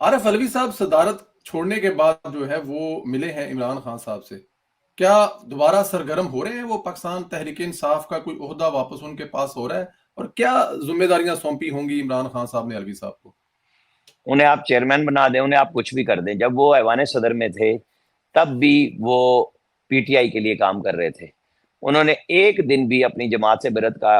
आरिफ अलवी साहब सदारत छोड़ने के बाद जो है वो मिले हैं इमरान खान साहब से। क्या दोबारा सरगर्म हो रहे हैं वो? पाकिस्तान तहरीक इंसाफ का कोई ओहदा वापस उनके पास हो रहा है? और क्या जिम्मेदारियां सौंपी होंगी इमरान खान साहब ने अलवी साहब को? उन्हें आप चेयरमैन बना दें, उन्हें आप कुछ भी कर दें। जब वो ऐवान सदर में थे तब भी वो पीटीआई के लिए काम कर रहे थे। उन्होंने एक दिन भी अपनी जमात से बिरत का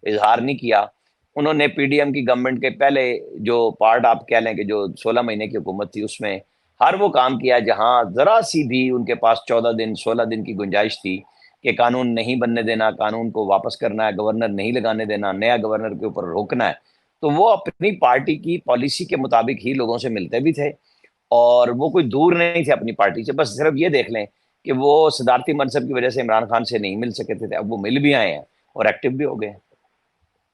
इजहार नहीं किया। उन्होंने पीडीएम की गवर्नमेंट के पहले जो पार्ट आप कह लें कि जो 16 महीने की हुकूमत थी उसमें हर वो काम किया जहां जरा सी भी उनके पास 14 दिन 16 दिन की गुंजाइश थी कि कानून नहीं बनने देना, कानून को वापस करना है, गवर्नर नहीं लगाने देना, नया गवर्नर के ऊपर रोकना है। तो वो अपनी पार्टी की पॉलिसी के मुताबिक ही लोगों से मिलते भी थे और वो कोई दूर नहीं थे अपनी पार्टी से। बस सिर्फ ये देख लें कि वो सदारती मनसब की वजह से इमरान खान से नहीं मिल सके थे, अब वो मिल भी आए हैं और एक्टिव भी हो गए।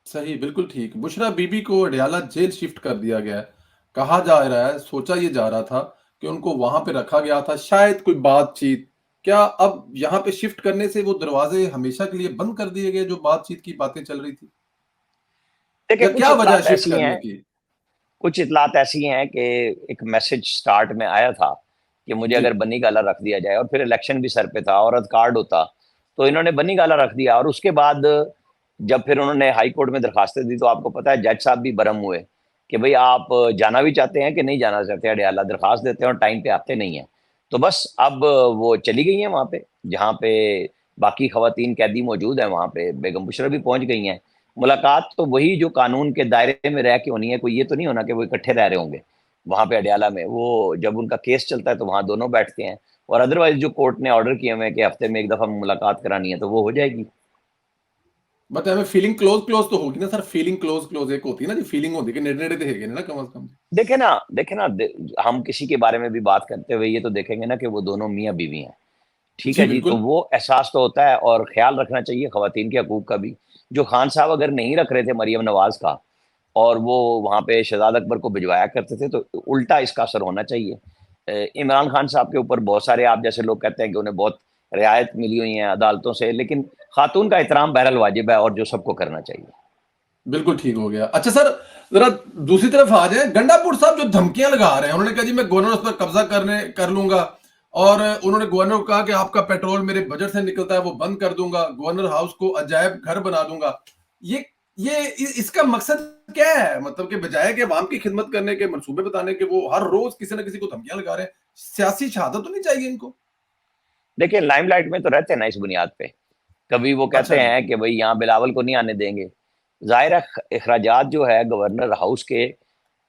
सही, बिल्कुल ठीक। बुशरा बीबी को अडयाला जेल शिफ्ट कर दिया गया है। कहा जा रहा है, सोचा ये जा रहा था कि उनको वहां पे रखा गया था शायद कोई बातचीत। क्या अब यहाँ पे शिफ्ट करने से वो दरवाजे हमेशा के लिए बंद कर दिए गए जो बातचीत की बातें चल रही थी? देखिए, या क्या वजह है शिफ्ट करने की? कुछ इतलात ऐसी हैं कि एक मैसेज स्टार्ट में आया था कि मुझे जी। अगर बनी गाला रख दिया जाए, और फिर इलेक्शन भी सर पे था, औरत कार्ड होता, तो इन्होंने बनी गाला रख दिया। और उसके बाद जब फिर उन्होंने हाई कोर्ट में दरखास्तें दी तो आपको पता है जज साहब भी बरम हुए कि भाई आप जाना भी चाहते हैं कि नहीं जाना चाहते अडयाला, दरखास्त देते हैं और टाइम पे आते नहीं हैं। तो बस अब वो चली गई हैं वहां पे जहाँ पे बाकी खवातीन कैदी मौजूद हैं, वहां पे बेगम बुशरा भी पहुंच गई हैं। मुलाकात तो वही जो कानून के दायरे में रह के होनी है, कोई ये तो नहीं होना कि वो इकट्ठे रह रहे होंगे वहां पे अडयाला में। वो जब उनका केस चलता है तो वहां दोनों बैठते हैं, और अदरवाइज जो कोर्ट ने ऑर्डर किए हुए हैं कि हफ्ते में एक दफा मुलाकात करानी है तो वो हो जाएगी। बट हमें फीलिंग क्लोज क्लोज तो होगी ना सर? फीलिंग क्लोज क्लोज एक होती है ना जी, फीलिंग होती है कि नेड़े नेड़े तो है ना कम से कम। देखे ना, हम किसी के बारे में भी बात करते हुए ये तो देखेंगे ना कि वो दोनों मियाँ बीवी हैं। ठीक जी है जी, तो बिल्कुल। वो एहसास तो होता है और ख्याल रखना चाहिए खवातीन के हकूक का भी। जो खान साहब अगर नहीं रख रहे थे मरियम नवाज का, और वो वहां पे शहजाद अकबर को भिजवाया करते थे, तो उल्टा इसका असर होना चाहिए। इमरान खान साहब के ऊपर बहुत सारे आप जैसे लोग कहते हैं कि उन्हें बहुत रियायत मिली हुई है अदालतों से, लेकिन खातून का एहतराम बहरहाल वाजिब है और जो सबको करना चाहिए। बिल्कुल ठीक हो गया। अच्छा सर, जरा दूसरी तरफ आ जाए। गंडापुर साहब जो धमकियां लगा रहे हैं, उन्होंने कहा जी मैं गवर्नर उस पर कब्जा करने कर लूंगा, और उन्होंने गवर्नर को कहा कि आपका पेट्रोल मेरे बजट से निकलता है वो बंद कर दूंगा, गवर्नर हाउस को अजायब घर बना दूंगा। ये इसका मकसद क्या है? मतलब कि बजाय कि अवाम की खिदमत करने के मंसूबे बताने के, वो हर रोज किसी ना किसी को धमकियां लगा रहे हैं। सियासी शहादत तो नहीं चाहिए इनको? देखिए, लाइमलाइट में तो रहते हैं ना इस बुनियाद पे। कभी वो अच्छा कहते जी। हैं कि भाई यहाँ बिलावल को नहीं आने देंगे। जाहिर है अखराजात जो है गवर्नर हाउस के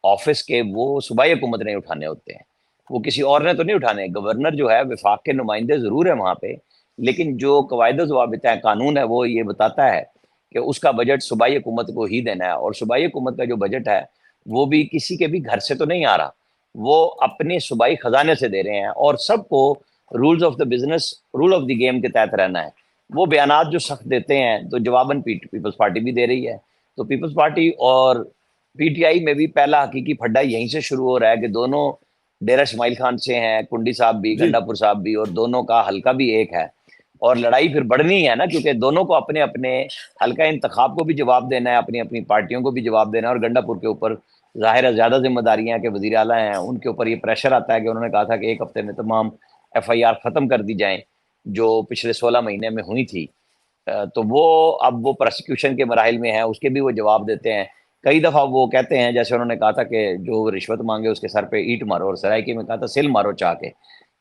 ऑफिस के, वो सूबाई हुकूमत ने उठाने होते हैं, वो किसी और ने तो नहीं उठाने। गवर्नर जो है विफाक के नुमाइंदे जरूर है वहां पे, लेकिन जो कवायद जवाबित है, कानून है, वो ये बताता है कि उसका बजट सूबाई हुकूमत को ही देना है। और सूबाई हुकूमत का जो बजट है वो भी किसी के भी घर से तो नहीं आ रहा, वो अपने सूबाई खजाने से दे रहे हैं, और सबको rules of the business, rule of the game के तहत रहना है। वो बयानात जो सख्त देते हैं तो जवाबन पीपल्स पार्टी भी दे रही है। तो पीपल्स पार्टी और पीटीआई में भी पहला हकीकी फड्डा यहीं से शुरू हो रहा है कि दोनों डेरा इस्माइल खान से हैं, कुंडी साहब भी, जी। गंडापुर साहब भी, और दोनों का हल्का भी एक है। और लड़ाई फिर बढ़नी है ना, क्योंकि दोनों को अपने अपने हल्का इंतखाब को भी जवाब देना है, अपनी अपनी पार्टियों को भी जवाब देना है। और गंडापुर के ऊपर जाहिर है ज्यादा जिम्मेदारियां कि वजीर आला हैं, उनके ऊपर ये प्रेशर आता है कि उन्होंने कहा था कि एक हफ्ते में तमाम एफआईआर खत्म कर दी जाएं जो पिछले 16 महीने में हुई थी। तो वो अब वो प्रोसिक्यूशन के मराहिल में है, उसके भी वो जवाब देते हैं। कई दफा वो कहते हैं, जैसे उन्होंने कहा था कि जो रिश्वत मांगे उसके सर पे ईंट मारो, और सरायकी में कहा था सिल मारो चाह के।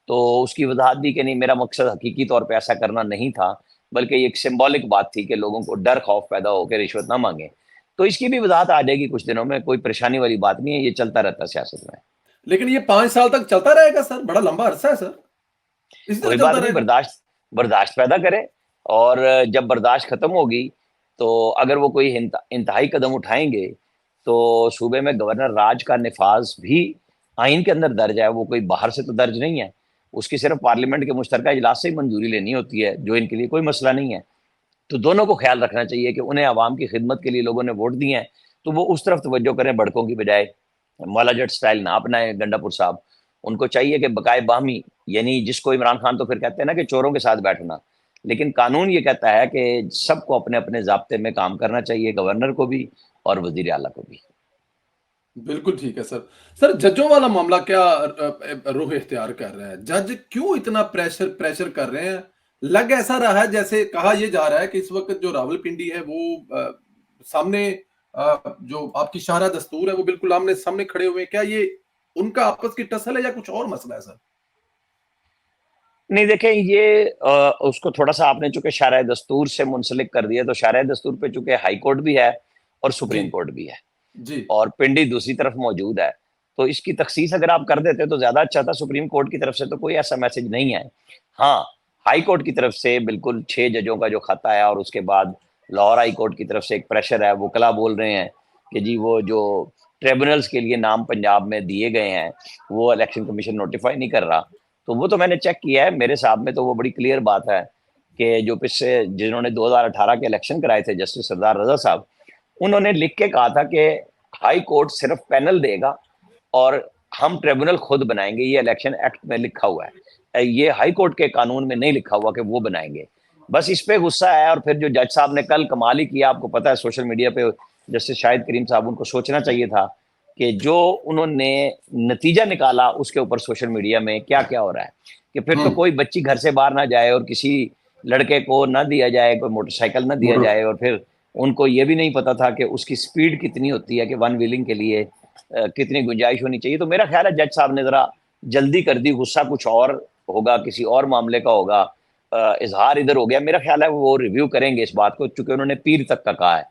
तो उसकी वजाहत दी कि नहीं, मेरा मकसद हकीकी तौर पे ऐसा करना नहीं था, बल्कि ये एक सिंबॉलिक बात थी कि लोगों को डर खौफ पैदा हो के रिश्वत ना मांगे। तो इसकी भी वजाहत आ जाएगी कुछ दिनों में, कोई परेशानी वाली बात नहीं है, ये चलता रहता है सियासत में। लेकिन ये 5 साल तक चलता रहेगा सर? बड़ा लंबा अरसा है सर। इसी तरह कोई बात चलता नहीं, रहेगा? बर्दाश्त बर्दाश्त पैदा करें। और जब बर्दाश्त खत्म होगी तो अगर वो कोई इंतहाई कदम उठाएंगे तो सूबे में गवर्नर राज का निफाज भी आइन के अंदर दर्ज है, वो कोई बाहर से तो दर्ज नहीं है। उसकी सिर्फ पार्लियामेंट के मुश्तरका इजलास से ही मंजूरी लेनी होती है, जो इनके लिए कोई मसला नहीं है। तो दोनों को ख्याल रखना चाहिए कि उन्हें आवाम की खिदमत के लिए लोगों ने वोट दिए हैं, तो वो उस तरफ तवज्जो करें भड़कों की बजाय। मौला जट स्टाइल ना अपनाए गंडापुर साहब। उनको चाहिए कि बकाए बाहमी, यानी जिसको इमरान खान तो फिर कहते हैं ना कि चोरों के साथ बैठना, लेकिन कानून ये कहता है कि सबको अपने अपने जाब्ते में काम करना चाहिए, गवर्नर को भी और वजीर आला को भी। बिल्कुल ठीक है सर। सर जजों वाला मामला क्या रुख इख्तियार कर रहा है? जज क्यों इतना प्रेशर प्रेशर कर रहे हैं? लग ऐसा रहा है जैसे कहा ये जा रहा है कि इस वक़्त जो रावलपिंडी है वो सामने जो आपकी शाहरा दस्तूर है वो बिल्कुल आमने-सामने खड़े हुए हैं। क्या ये उनका आपस की टसल है या कुछ और मसला है सर? नहीं देखें, ये उसको थोड़ा-सा आपने चूँकि शरअ दस्तूर से मुंसलिक कर दिया, तो शरअ दस्तूर पे चूँकि हाई कोर्ट भी है और जी, सुप्रीम कोर्ट भी है जी। और पिंडी दूसरी तरफ मौजूद है। तो इसकी तखसीस अगर आप कर देते तो ज़्यादा अच्छा था। सुप्रीम कोर्ट की तरफ से तो कोई ऐसा मैसेज नहीं है। हाँ, हाई कोर्ट की तरफ से बिल्कुल 6 जजों का जो खत आया और उसके बाद लाहौर हाई कोर्ट की तरफ से एक प्रेशर है, वकला बोल रहे हैं कि जी वो जो ट्रिब्यूनल्स के लिए नाम पंजाब में दिए गए हैं, वो इलेक्शन कमीशन नोटिफ़ाई नहीं कर रहा। तो वो तो मैंने चेक किया है, मेरे हिसाब में तो वो बड़ी क्लियर बात है कि जो पिछले जिन्होंने 2018 के इलेक्शन कराए थे जस्टिस सरदार रज़ा साहब, उन्होंने लिख के कहा था कि हाई कोर्ट सिर्फ पैनल देगा और हम ट्रिब्यूनल खुद बनाएंगे। ये इलेक्शन एक्ट में लिखा हुआ है, ये हाई कोर्ट के कानून में नहीं लिखा हुआ कि वो बनाएंगे। बस इस पे गुस्सा है और फिर जो जज साहब ने कल कमाल ही किया, आपको पता है सोशल मीडिया पे जस्टिस शाहिद करीम साहब, उनको सोचना चाहिए था कि जो उन्होंने नतीजा निकाला उसके ऊपर सोशल मीडिया में क्या क्या हो रहा है, कि फिर हुँ, तो कोई बच्ची घर से बाहर ना जाए और किसी लड़के को ना दिया जाए, कोई मोटरसाइकिल ना दिया मोटर जाए, और फिर उनको ये भी नहीं पता था कि उसकी स्पीड कितनी होती है, कि वन व्हीलिंग के लिए कितनी गुंजाइश होनी चाहिए। तो मेरा ख्याल है जज साहब ने जरा जल्दी कर दी, गुस्सा कुछ और होगा, किसी और मामले का होगा, इजहार इधर हो गया। मेरा ख्याल है वो रिव्यू करेंगे इस बात को, चूंकि उन्होंने पीर तक का कहा है।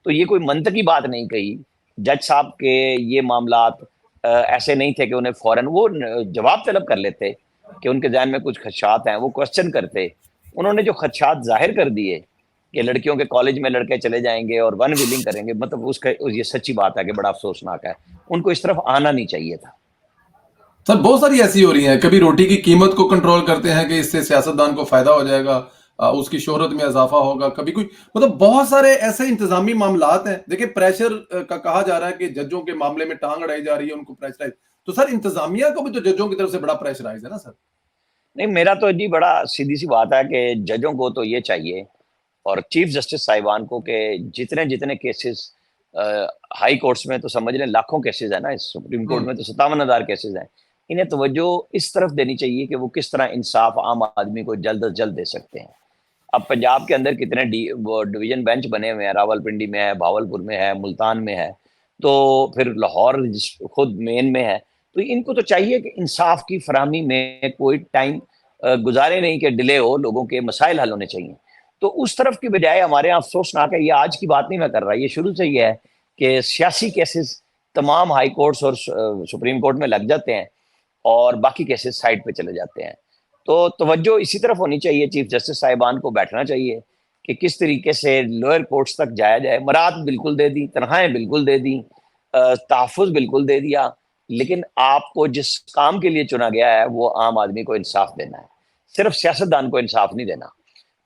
तो ये कोई मंतकी बात नहीं कही जज साहब के। ये मामलात ऐसे नहीं थे कि उन्हें फौरन वो जवाब तलब कर लेते कि उनके जहन में कुछ खदशात हैं, वो क्वेश्चन करते। उन्होंने जो खदशात जाहिर कर दिए कि लड़कियों के कॉलेज में लड़के चले जाएंगे और वन व्हीलिंग करेंगे, मतलब उसका ये सच्ची बात है कि बड़ा अफसोसनाक है। उनको इस तरफ आना नहीं चाहिए था। सर बहुत सारी ऐसी हो रही हैं, कभी रोटी की कीमत को कंट्रोल करते हैं कि इससे सियासतदान को फायदा हो जाएगा, उसकी शोहरत में इजाफा होगा, कभी कोई मतलब बहुत सारे ऐसे इंतजामी मामलात हैं। देखिए प्रेशर का कहा जा रहा है कि जजों के मामले में टांग अड़ाई जा रही है, उनको प्रेशराइज। तो सर इंतजामिया को भी तो जजों की तरफ से बड़ा प्रेशराइज है ना सर? नहीं, मेरा तो जी बड़ा सीधी सी बात है कि जजों को तो ये चाहिए और चीफ जस्टिस साहिबान को कि जितने जितने केसेस हाई कोर्ट्स में तो समझ लें लाखों केसेस है ना, इस सुप्रीम कोर्ट हम्म। में तो 57,000 केसेस हैं। इन्हें तवज्जो इस तरफ देनी चाहिए कि वो किस तरह इंसाफ आम आदमी को जल्द अज जल्द दे सकते हैं। अब पंजाब के अंदर कितने वो डिवीजन बेंच बने हुए हैं, रावलपिंडी में है, भावलपुर में है, मुल्तान में है, तो फिर लाहौर खुद मेन में है। तो इनको तो चाहिए कि इंसाफ की फराहमी में कोई टाइम गुजारे नहीं, कि डिले हो, लोगों के मसाइल हल होने चाहिए। तो उस तरफ की बजाय हमारे यहाँ अफसोसनाक है, ये आज की बात नहीं मैं कर रहा, ये शुरू से ही है कि सियासी केसेस तमाम हाई कोर्ट्स और सुप्रीम कोर्ट में लग जाते हैं और बाकी केसेस साइड पे चले जाते हैं। तो तवज्जो इसी तरफ होनी चाहिए, चीफ जस्टिस साहिबान को बैठना चाहिए कि किस तरीके से लोअर कोर्ट्स तक जाया जाए। मराहत बिल्कुल दे दी, तनख्वाहें बिल्कुल दे दी, तहफ़्फ़ुज़ बिल्कुल दे दिया, लेकिन आपको जिस काम के लिए चुना गया है वो आम आदमी को इंसाफ देना है, सिर्फ सियासतदान को इंसाफ नहीं देना।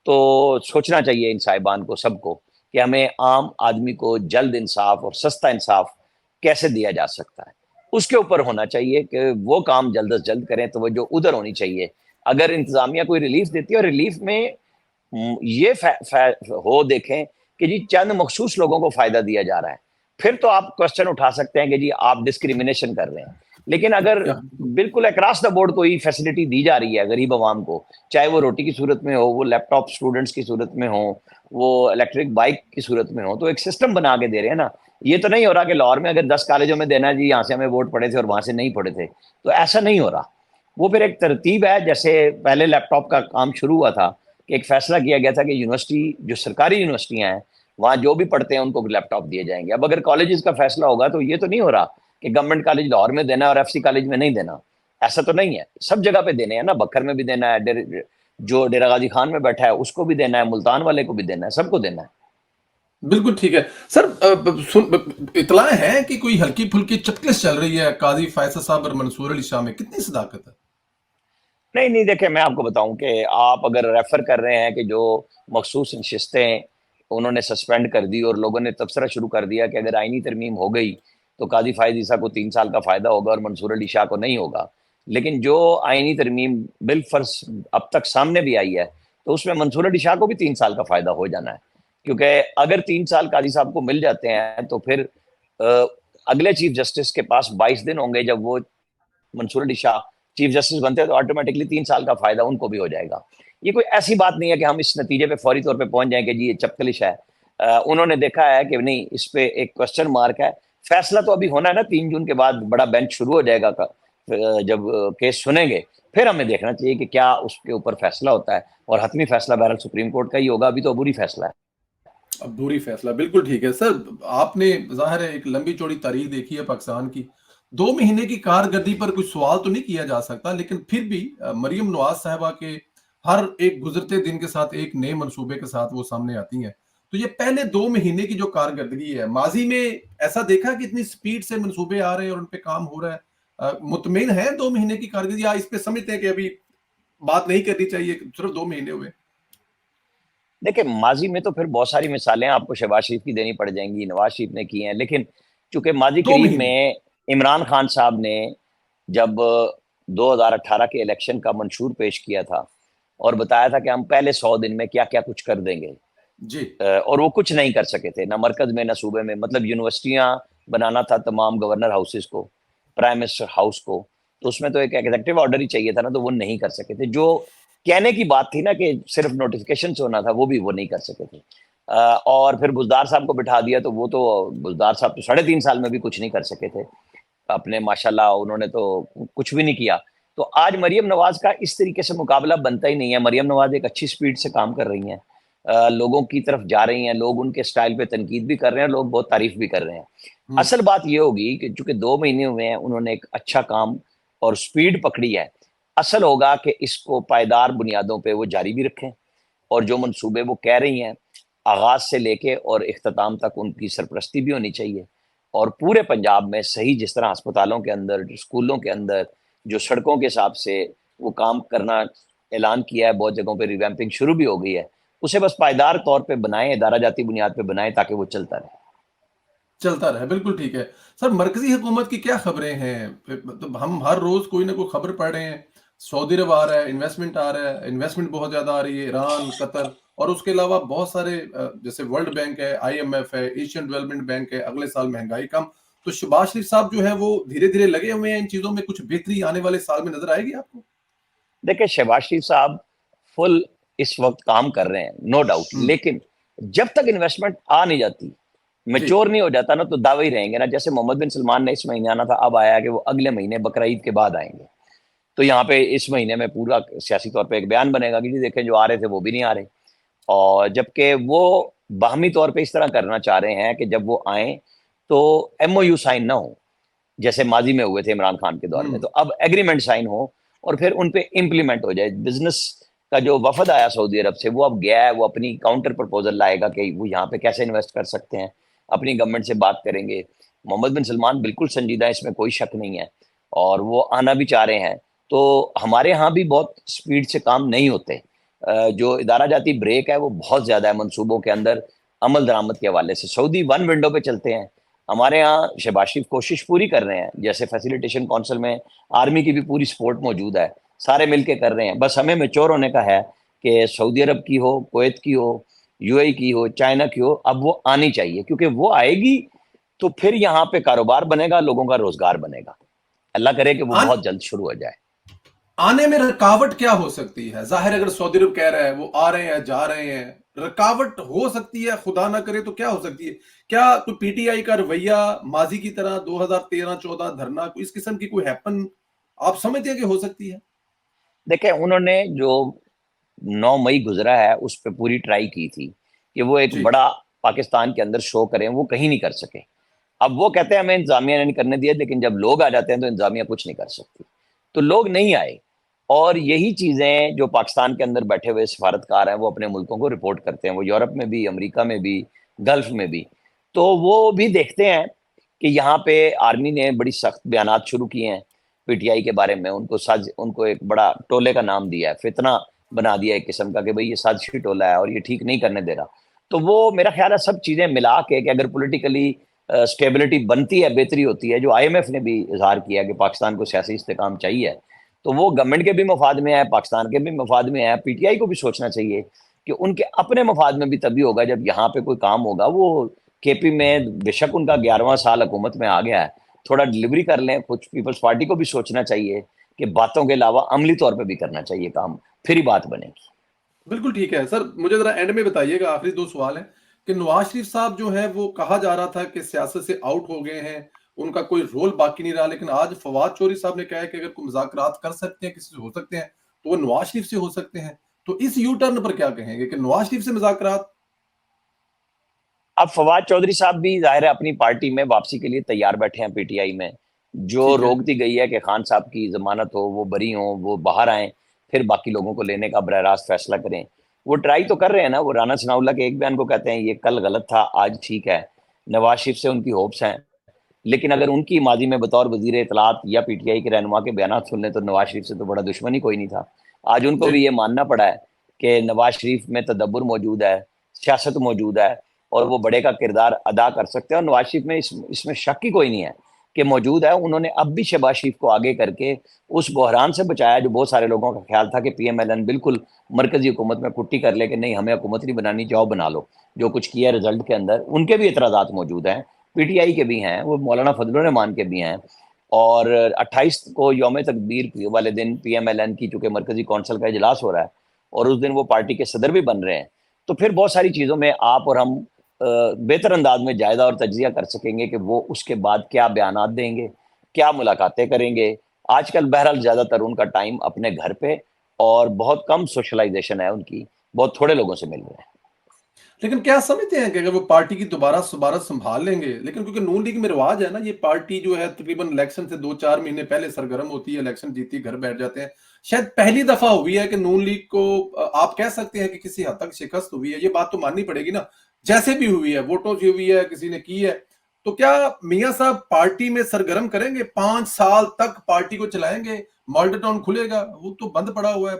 तो सोचना चाहिए इन साहिबान को, सबको, कि हमें आम आदमी को जल्द इंसाफ और सस्ता इंसाफ कैसे दिया जा सकता है, उसके ऊपर होना चाहिए कि वो काम जल्द से जल्द करें। तो वो जो उधर होनी चाहिए, अगर इंतजामिया कोई रिलीफ देती है और रिलीफ में ये हो देखें कि जी चंद मखसूस लोगों को फायदा दिया जा रहा है, फिर तो आप क्वेश्चन उठा सकते हैं कि जी आप डिस्क्रिमिनेशन कर रहे हैं। लेकिन अगर क्या बिल्कुल अक्रॉस द बोर्ड कोई फैसिलिटी दी जा रही है गरीब आवाम को, चाहे वो रोटी की सूरत में हो, वो लैपटॉप स्टूडेंट्स की सूरत में हो, वो इलेक्ट्रिक बाइक की सूरत में हो, तो एक सिस्टम बना के दे रहे हैं ना। ये तो नहीं हो रहा कि लाहौर में अगर 10 कॉलेजों में देना है जी, यहाँ से हमें वोट पड़े थे और वहां से नहीं पड़े थे, तो ऐसा नहीं हो रहा। वो फिर एक तरतीब है, जैसे पहले लैपटॉप का काम शुरू हुआ था कि एक फैसला किया गया था कि यूनिवर्सिटी, जो सरकारी यूनिवर्सिटियां हैं, वहां जो भी पढ़ते हैं उनको लैपटॉप दिए जाएंगे। अब अगर कॉलेजेस का फैसला होगा तो ये तो नहीं हो रहा कि गवर्नमेंट कॉलेज लाहौर में देना और एफसी कॉलेज में नहीं देना, ऐसा तो नहीं है। सब जगह पे देने हैं ना, बखर में भी देना है, जो डेरा गाजी खान में बैठा है उसको भी देना है, मुल्तान वाले को भी देना है, सबको देना है। बिल्कुल ठीक है सर। इतलाएं हैं कि कोई हल्की फुल्की चटकलिश चल रही है काजी फैसल साहब और मंसूर अली शाह में, कितनी सदाकत है? नहीं नहीं, देखिए मैं आपको बताऊं कि आप अगर रेफर कर रहे हैं कि जो मखसूस नशिस्तें उन्होंने सस्पेंड कर दी और लोगों ने तबसरा शुरू कर दिया कि अगर आईनी तरमीम हो गई तो काजी फायद ईसा को 3 साल का फायदा होगा और मंसूर अली शाह को नहीं होगा। लेकिन जो आईनी तरमीम बिल फर्ज अब तक सामने भी आई है, तो उसमें मंसूर अली शाह को भी 3 साल का फायदा हो जाना है, क्योंकि अगर 3 साल काजी साहब को मिल जाते हैं तो फिर अगले चीफ जस्टिस के पास 22 दिन होंगे, जब वो मंसूर अली शाह चीफ जस्टिस बनते हैं तो ऑटोमेटिकली 3 साल का फायदा उनको भी हो जाएगा। ये कोई ऐसी बात नहीं है कि हम इस नतीजे पे फौरी तौर पे पहुंच जाएं कि जी ये चपकलिश है। उन्होंने देखा है कि नहीं, इस पे एक क्वेश्चन मार्क है। फैसला तो अभी होना है ना, 3 जून के बाद बड़ा बेंच शुरू हो जाएगा जब केस सुनेंगे, फिर हमें देखना चाहिए कि क्या उसके ऊपर फैसला होता है। और हतमी फैसला बहरहाल सुप्रीम कोर्ट का ही होगा, अभी तो अबूरी फैसला है। अब बुरी फैसला, बिल्कुल ठीक है सर। आपने जाहिर है एक लंबी चौड़ी तारीख देखी है पाकिस्तान की। 2 महीने की कारकर्दगी पर कोई सवाल तो नहीं किया जा सकता, लेकिन फिर भी मरियम नवाज साहबा के हर एक गुजरते दिन के साथ एक नए मंसूबे के साथ वो सामने आती हैं। तो ये पहले 2 महीने की जो कारकर्दगी है, माजी में ऐसा देखा कि इतनी स्पीड से मंसूबे आ रहे हैं और उन पे काम हो रहा है? मुतमिन है 2 महीने की कारकर्दगी, या इस पे समझते हैं कि अभी बात नहीं करनी चाहिए, सिर्फ 2 महीने हुए? देखिए, माजी में तो फिर बहुत सारी मिसालें आपको शहबाज शरीफ की देनी पड़ जाएंगी, नवाज शरीफ ने की हैं, लेकिन चूंकि माजी दो करीब महीने में इमरान खान साहब ने जब 2018 के इलेक्शन का मंशूर पेश किया था और बताया था कि हम पहले 100 दिन में क्या क्या कुछ कर देंगे, जी। और वो कुछ नहीं कर सके थे, ना मरकज में ना सूबे में। मतलब यूनिवर्सिटियां बनाना था तमाम गवर्नर हाउसेस को, प्राइम मिनिस्टर हाउस को, तो उसमें तो एक एग्जेक्टिव ऑर्डर ही चाहिए था ना, तो वो नहीं कर सके थे। जो कहने की बात थी ना कि सिर्फ नोटिफिकेशन से होना था, वो भी वो नहीं कर सके थे। और फिर बुजदार साहब को बिठा दिया, तो वो तो बुजदार साहब तो 3.5 साल में भी कुछ नहीं कर सके थे अपने, माशाल्लाह उन्होंने तो कुछ भी नहीं किया। तो आज मरियम नवाज का इस तरीके से मुकाबला बनता ही नहीं है। मरियम नवाज एक अच्छी स्पीड से काम कर रही हैं, लोगों की तरफ जा रही हैं, लोग उनके स्टाइल पे तनकीद भी कर रहे हैं, लोग बहुत तारीफ भी कर रहे हैं। हम्म। असल बात ये होगी कि चूंकि 2 महीने हुए हैं, उन्होंने एक अच्छा काम और स्पीड पकड़ी है। असल होगा कि इसको पायदार बुनियादों पे वो जारी भी रखें, और जो मंसूबे वो कह रही हैं आगाज से लेके और इख्तिताम तक उनकी सरपरस्ती भी होनी चाहिए। और पूरे पंजाब में सही जिस तरह अस्पतालों के अंदर, स्कूलों के अंदर, जो सड़कों के हिसाब से वो काम करना ऐलान किया है, बहुत जगहों पे रिवैम्पिंग शुरू भी हो गई है, उसे बस पायदार तौर पे बनाएं, इदारा जाती बुनियाद पे बनाएं, ताकि वो चलता रहे। चलता रहे, बिल्कुल ठीक है। सर, मरकजी हुकूमत की क्या खबरें हैं? मतलब हम हर रोज कोई ना कोई खबर पढ़ रहे हैं। सऊदी अरब आ रहा है, इन्वेस्टमेंट आ रहा है, इन्वेस्टमेंट बहुत ज्यादा आ रही है, ईरान, कतर, और उसके अलावा बहुत सारे जैसे वर्ल्ड बैंक है, IMF है, एशियन डेवलपमेंट बैंक है, अगले साल महंगाई कम। तो शहबाज शरीफ साहब जो है वो धीरे धीरे लगे हुए हैं इन चीजों में। कुछ बेहतरी आने वाले साल में नजर आएगी आपको? देखिए, शहबाज शरीफ साहब फुल इस वक्त काम कर रहे हैं, नो डाउट, हम्म। लेकिन जब तक इन्वेस्टमेंट आ नहीं जाती, जी। मेच्योर नहीं हो जाता ना, तो दावे ही रहेंगे ना। जैसे मोहम्मद बिन सलमान ने इस महीने आना था, अब आया कि वो अगले महीने बकरा ईद के बाद आएंगे। तो यहाँ पे इस महीने में पूरा सियासी तौर पे एक बयान बनेगा कि जी देखें, जो आ रहे थे वो भी नहीं आ रहे। और जबकि वो बाहमी तौर पे इस तरह करना चाह रहे हैं कि जब वो आए तो MOU साइन ना हो, जैसे माजी में हुए थे इमरान खान के दौर में, हम्म। तो अब एग्रीमेंट साइन हो और फिर उन पे इम्प्लीमेंट हो जाए। बिजनेस का जो वफद आया सऊदी अरब से, वो अब गया है, वो अपनी काउंटर प्रपोजल लाएगा कि वो यहाँ पे कैसे इन्वेस्ट कर सकते हैं, अपनी गवर्नमेंट से बात करेंगे। मोहम्मद बिन सलमान बिल्कुल संजीदा है, इसमें कोई शक नहीं है, और वो आना भी चाह रहे हैं। तो हमारे यहाँ भी बहुत स्पीड से काम नहीं होते। जो इदारा जाती ब्रेक है वो बहुत ज्यादा है मंसूबों के अंदर, अमल दरामद के हवाले से। सऊदी वन विंडो पे चलते हैं, हमारे यहाँ शहबाज शरीफ कोशिश पूरी कर रहे हैं, जैसे फैसिलिटेशन काउंसिल में आर्मी की भी पूरी सपोर्ट मौजूद है, सारे मिलके कर रहे हैं। बस हमें मेच्योर होने का है कि सऊदी अरब की हो, कुवैत की हो, UAE की हो, चाइना की हो, अब वो आनी चाहिए, क्योंकि वो आएगी तो फिर यहाँ पे कारोबार बनेगा, लोगों का रोजगार बनेगा। अल्लाह करे कि वो आन, बहुत जल्द शुरू हो जाए। आने में रुकावट क्या हो सकती है? जाहिर है, अगर सऊदी अरब कह रहा है वो आ रहे हैं, जा रहे हैं, रुकावट हो सकती है, खुदा ना करे तो क्या हो सकती है? क्या कोई PTI का रवैया माजी की तरह 2013-14 धरना, कोई इस किस्म की कोई हैपन आप समझते हैं कि हो सकती है? देखें, उन्होंने जो 9 मई गुजरा है उस पर पूरी ट्राई की थी कि वो एक जी। बड़ा पाकिस्तान के अंदर शो करें, वो कहीं नहीं कर सके। अब वो कहते हैं हमें इंतजामिया ने नहीं करने दिया, लेकिन जब लोग आ जाते हैं तो इंतजामिया कुछ नहीं कर सकती। तो लोग नहीं आए, और यही चीजें जो पाकिस्तान के अंदर बैठे हुए सफारतकार हैं वो अपने मुल्कों को रिपोर्ट करते हैं, वो यूरोप में भी, अमेरिका में भी, गल्फ में भी। तो वो भी देखते हैं कि यहाँ पे आर्मी ने बड़ी सख्त बयानात शुरू किए हैं PTI के बारे में, उनको एक बड़ा टोले का नाम दिया है, फितना बना दिया एक किस्म का कि भाई ये साजिशी टोला है और ये ठीक नहीं करने दे रहा। तो वो मेरा ख्याल है सब चीजें मिला के कि अगर पॉलिटिकली स्टेबिलिटी बनती है, बेहतरी होती है, जो IMF ने भी इजहार किया कि पाकिस्तान को सियासी इस्तेकाम चाहिए, तो वो गवर्नमेंट के भी मफाद में है, पाकिस्तान के भी मफाद में है। PTI को भी सोचना चाहिए कि उनके अपने मफाद में भी तभी होगा जब यहाँ पे कोई काम होगा, वो केपी में बेशक उनका 11वां साल हुकूमत में आ गया है, थोड़ा डिलीवरी कर लें। कुछ पीपल्स पार्टी को भी सोचना चाहिए कि बातों के अलावा अमली तौर पे भी करना चाहिए काम, फिर ही बात बनेगी। बिल्कुल ठीक है सर। मुझे जरा एंड में बताइएगा, आखिरी दो सवाल हैं कि नवाज शरीफ साहब जो है वो कहा जा रहा था कि सियासत से आउट हो गए हैं, उनका कोई रोल बाकी नहीं रहा, लेकिन आज फवाद चौधरी साहब ने कहा है कि अगर कोई मुज़ाकरात कर सकते हैं, किसी से हो सकते हैं, तो वो नवाज शरीफ से हो सकते हैं। तो इस यू टर्न पर क्या कहेंगे कि नवाज शरीफ से मुज़ाकरात? अब फवाद चौधरी साहब भी जाहिर है अपनी पार्टी में वापसी के लिए तैयार बैठे हैं पीटीआई में। जो ठीक है। रोक दी गई है कि खान साहब की जमानत हो, वो बरी हो, वो बाहर आए, फिर बाकी लोगों को लेने का बरह रास्त फैसला करें। वो ट्राई तो कर रहे हैं ना। वो राना सनाउल्लाह के एक बयान को कहते हैं ये कल गलत था, आज ठीक है। नवाज शरीफ से उनकी होप्स हैं, लेकिन अगर उनकी माजी में बतौर वजीर इतलात या पीटीआई के रहनुमा के बयान सुन लें तो नवाज शरीफ से तो बड़ा दुश्मन ही कोई नहीं था। आज उनको जी। भी ये मानना पड़ा है कि नवाज शरीफ में तदब्बर मौजूद है, सियासत मौजूद है, और वो बड़े का किरदार अदा कर सकते हैं। और नवाज शरीफ में इसमें शक ही कोई नहीं है कि मौजूद है। उन्होंने अब भी शहबाज शरीफ को आगे करके उस बहरान से बचाया जो बहुत सारे लोगों का ख्याल था कि पीएमएलएन बिल्कुल मरकजी हुकूमत में पुट्टी कर ले कि नहीं हमें हुकूमत नहीं बनानी, जाओ बना लो। जो कुछ किया रिजल्ट के अंदर, उनके भी एतराज़ात मौजूद हैं, पीटीआई के भी हैं, वो मौलाना फजलुर रहमान के भी हैं। और 28 को यौम तकबीर वाले दिन पीएमएलएन की चूंकि मरकजी कौंसिल का इजलास हो रहा है और उस दिन वो पार्टी के सदर भी बन रहे हैं, तो फिर बहुत सारी चीज़ों में आप और हम बेहतर अंदाज में जायजा और तजिया कर सकेंगे कि वो उसके बाद क्या बयानात देंगे, क्या मुलाकातें करेंगे। आजकल बहरहाल ज़्यादातर उनका टाइम अपने घर पे और बहुत कम सोशलाइजेशन है उनकी, बहुत थोड़े लोगों से मिल रहे हैं। लेकिन क्या समझते हैं कि अगर वो पार्टी की दोबारा दोबारा संभाल लेंगे, लेकिन क्योंकि नून लीग में रिवाज है ना, ये पार्टी जो है तकरीबन इलेक्शन से 2-4 महीने पहले सरगर्म होती है, इलेक्शन जीती है, घर बैठ जाते हैं। शायद पहली दफा हुई है कि नून लीग को आप कह सकते हैं कि किसी हद तक शिकस्त हुई है, ये बात तो माननी पड़ेगी ना। जैसे भी हुई है, वोटों से हुई है, किसी ने की है, तो क्या मियां साहब पार्टी में सरगर्म करेंगे? 5 साल तक पार्टी को चलाएंगे? मॉडल टाउन खुलेगा? वो तो बंद पड़ा हुआ है।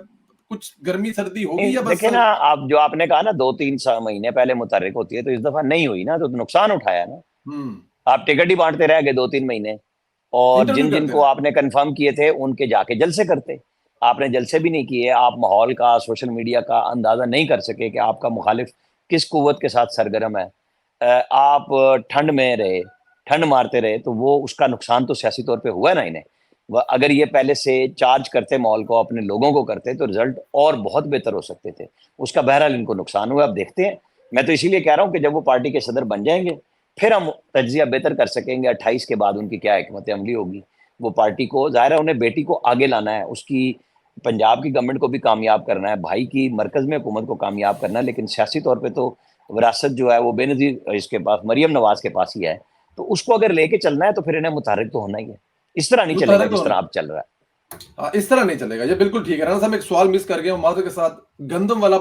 कुछ गर्मी सर्दी होगी या बस? देखिए ना, आप जो आपने कहा ना 2-3 महीने पहले मुतहर्रिक होती है, तो इस दफा नहीं हुई ना, तो नुकसान उठाया ना। हम्म। आप टिकट ही बांटते रह गए 2-3 महीने, और इंटरव्यू जिन जिन करते को रहे। आपने कंफर्म किए थे उनके जाके जलसे करते। आपने जलसे भी नहीं किए। आप माहौल का, सोशल मीडिया का अंदाजा नहीं कर सके कि आपका मुखालिफ किस कुव्वत के साथ सरगर्म है। आप ठंड में रहे, ठंड मारते रहे, तो वो उसका नुकसान तो सियासी तौर पे हुआ है ना इन्हें। अगर ये पहले से चार्ज करते माहौल को, अपने लोगों को करते, तो रिजल्ट और बहुत बेहतर हो सकते थे। उसका बहरहाल इनको नुकसान हुआ। अब देखते हैं। मैं तो इसीलिए कह रहा हूँ कि जब वो पार्टी के सदर बन जाएंगे फिर हम तज्जिया बेहतर कर सकेंगे 28 के बाद उनकी क्या हिकमत अमली होगी। वो पार्टी को, ज़ाहिर है उन्हें बेटी को आगे लाना है, उसकी पंजाब की गवर्नमेंट को भी कामयाब करना है, भाई की मरकज़ में हुकूमत को कामयाब करना है, लेकिन सियासी तौर पे तो विरासत जो है वो बेनज़ीर इसके पास, मरियम नवाज के पास ही है। तो उसको अगर लेके चलना है तो फिर इन्हें मुतहर्रिक तो होना ही है। इस तरह नहीं चलेगा मुतहरक जिस तरह होना। अब चल रहा है। हाँ, इस तरह नहीं चलेगा। ये बिल्कुल ठीक है। राणा साहब, एक सवाल मिस कर गया हूँ माजरत के साथ। गंदम वाला